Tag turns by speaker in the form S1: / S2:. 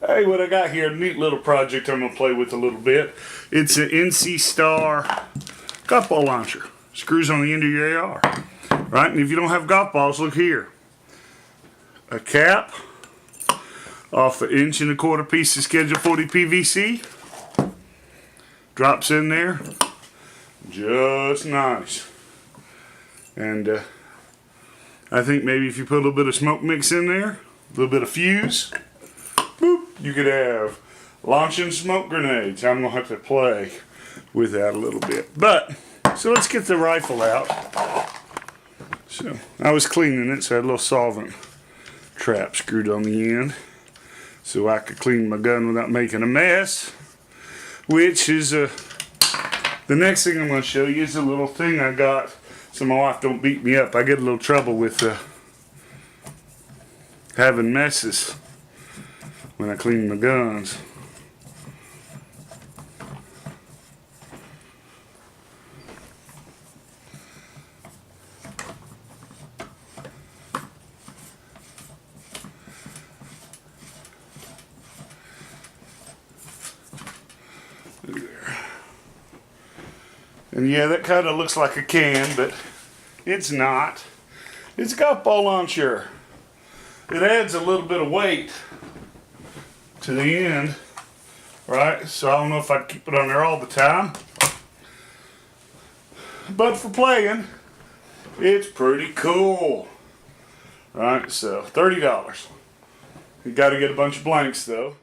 S1: Hey, what I got here, a neat little project I'm going to play with a little bit. It's an NC Star golf ball launcher. Screws on the end of your AR. Right, and if you don't have golf balls, look here. A cap off an 1¼ inch piece of Schedule 40 PVC. Drops in there. Just nice. And I think maybe if you put a little bit of smoke mix in there, a little bit of fuse, boop, you could have launching smoke grenades. I'm going to have to play with that a little bit. But, so let's get the rifle out. So, I was cleaning it, so I had a little solvent trap screwed on the end so I could clean my gun without making a mess. Which is, the next thing I'm going to show you is a little thing I got so my wife don't beat me up. I get a little trouble with having messes when I clean my guns. There. And yeah, that kind of looks like a can, but it's not. It's a golf ball launcher. It adds a little bit of weight to the end, right? So I don't know if I'd keep it on there all the time. But for playing, it's pretty cool. Right, so $30. You got to get a bunch of blanks though.